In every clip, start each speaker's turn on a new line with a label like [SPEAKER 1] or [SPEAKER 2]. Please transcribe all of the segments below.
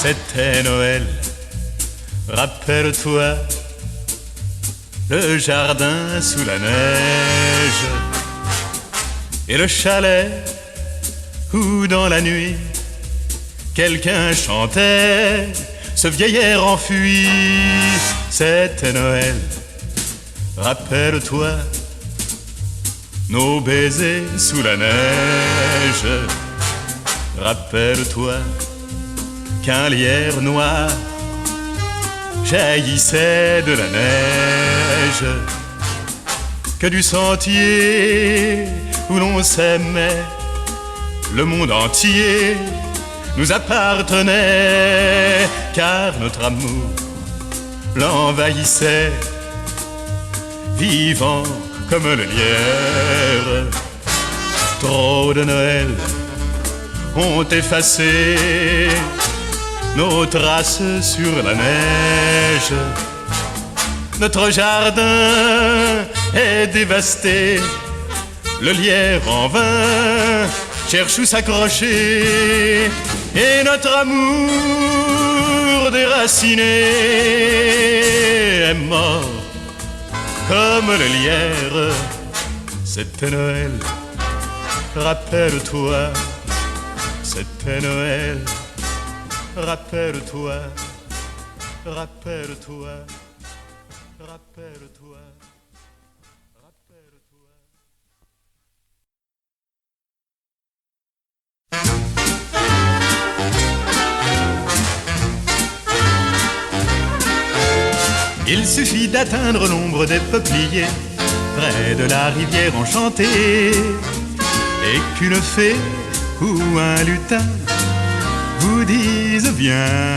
[SPEAKER 1] C'était Noël, rappelle-toi, le jardin sous la neige et le chalet où dans la nuit quelqu'un chantait ce vieil air enfui. C'était Noël, rappelle-toi, nos baisers sous la neige. Rappelle-toi qu'un lierre noir jaillissait de la neige, que du sentier où l'on s'aimait, le monde entier nous appartenait, car notre amour l'envahissait, vivant comme le lierre. Trop de Noël ont effacé nos traces sur la neige. Notre jardin est dévasté, le lierre en vain cherche où s'accrocher, et notre amour déraciné est mort comme le lierre. C'était Noël, rappelle-toi, c'était Noël, rappelle-toi, rappelle-toi, rappelle-toi, rappelle-toi. Il suffit d'atteindre l'ombre des peupliers près de la rivière enchantée, et qu'une fée ou un lutin vous disent bien.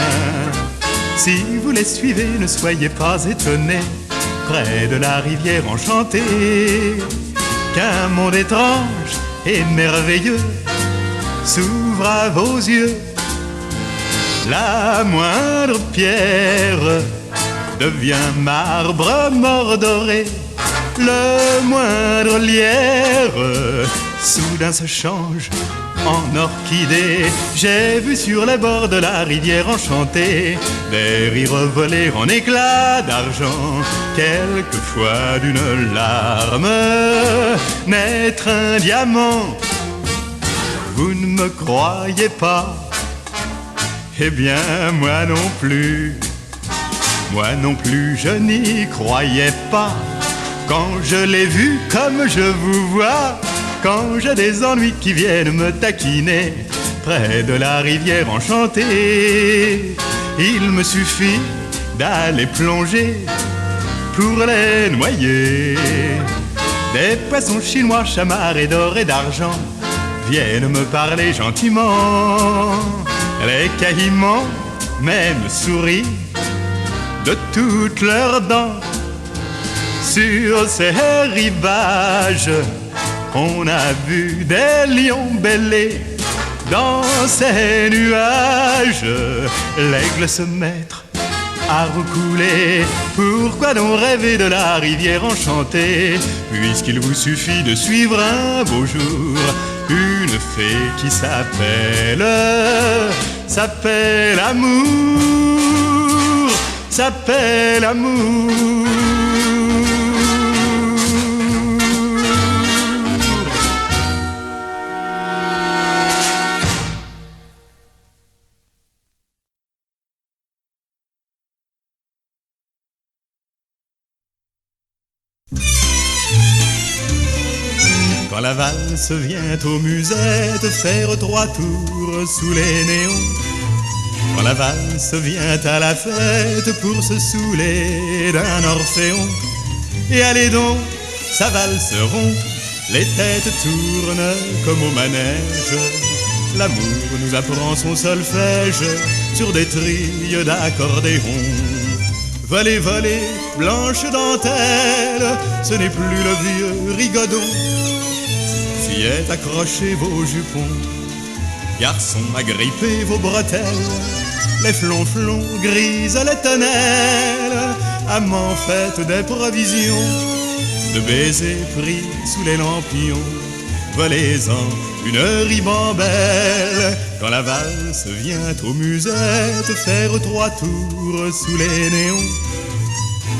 [SPEAKER 1] Si vous les suivez, ne soyez pas étonnés, près de la rivière enchantée, qu'un monde étrange et merveilleux s'ouvre à vos yeux. La moindre pierre devient marbre mordoré, le moindre lierre soudain se change en orchidée. J'ai vu sur les bords de la rivière enchantée des rires voler en éclats d'argent, quelquefois d'une larme naître un diamant. Vous ne me croyez pas? Eh bien moi non plus, moi non plus je n'y croyais pas. Quand je l'ai vu comme je vous vois, quand j'ai des ennuis qui viennent me taquiner près de la rivière enchantée, il me suffit d'aller plonger pour les noyer. Des poissons chinois chamarrés d'or et d'argent viennent me parler gentiment. Les caïmans même sourient de toutes leurs dents. Sur ces rivages, on a vu des lions bêler. Dans ces nuages, l'aigle se mettre à roucouler. Pourquoi donc rêver de la rivière enchantée, puisqu'il vous suffit de suivre un beau jour une fée qui s'appelle amour, s'appelle amour. Quand la valse vient aux musettes faire 3 tours sous les néons, quand la valse vient à la fête pour se saouler d'un orphéon, et allez donc, ça valse rond, les têtes tournent comme au manège. L'amour nous apprend son solfège sur des trilles d'accordéon. Volez, volez, blanche dentelle, ce n'est plus le vieux rigodon. Fillettes, accrochez vos jupons, garçons, agrippez vos bretelles. Les flonflons grisent les tonnelles, amants, faites des provisions, de baisers pris sous les lampions. toilez-en une ribambelle. Quand la valse vient aux musettes faire 3 tours sous les néons.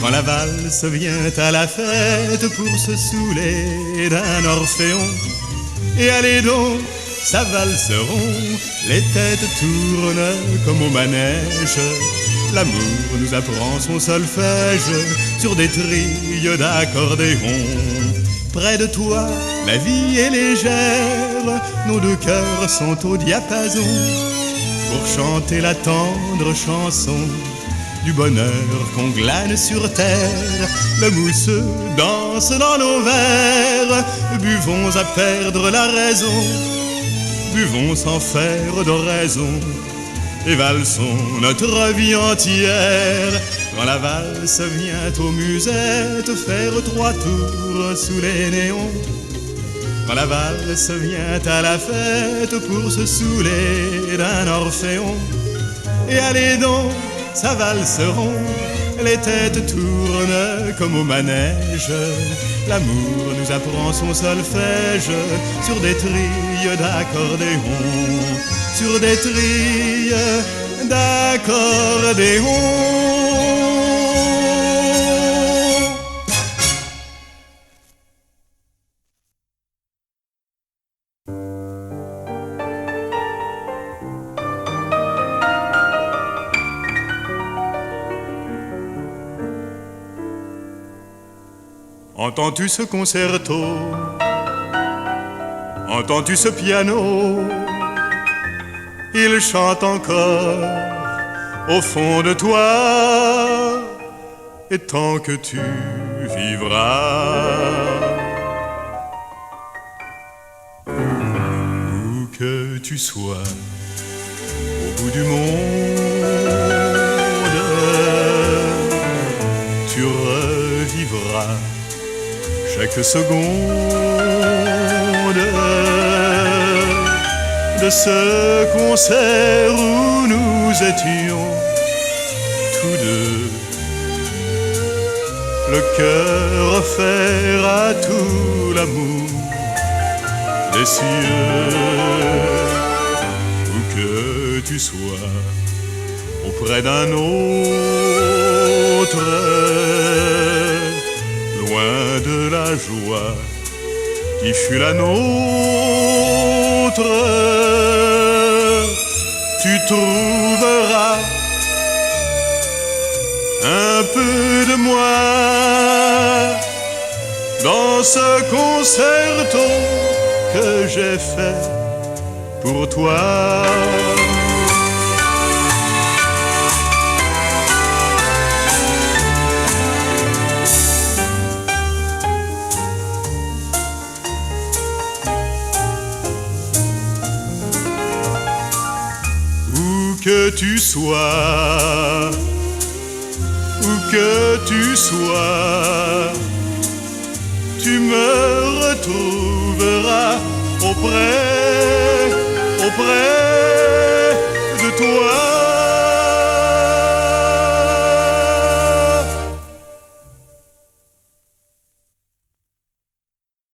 [SPEAKER 1] Quand la valse vient à la fête pour se saouler d'un orphéon. Et allez donc, ça valseront, les têtes tournent comme au manège. L'amour nous apprend son solfège sur des trilles d'accordéon. Près de toi, la vie est légère, nos 2 cœurs sont au diapason pour chanter la tendre chanson du bonheur qu'on glane sur terre. Le mousseux danse dans nos verres, buvons à perdre la raison, buvons sans faire d'oraison et valsons notre vie entière. Quand la valse vient aux musettes faire 3 tours sous les néons. Quand la valse vient à la fête pour se saouler d'un orphéon. Et allez donc, ça valseront, les têtes tournent comme au manège. L'amour nous apprend son solfège sur des trilles d'accordéon, sur des trilles d'accordéon. Entends-tu ce concerto? Entends-tu ce piano? Il chante encore au fond de toi. Et tant que tu vivras, où que tu sois, au bout du monde, tu revivras chaque seconde de ce concert où nous étions tous deux, le cœur offert à tout l'amour des cieux. Où que tu sois, auprès d'un autre, loin de la joie qui fut la nôtre, tu trouveras un peu de moi dans ce concerto que j'ai fait pour toi. Que tu sois, où que tu sois, tu me retrouveras auprès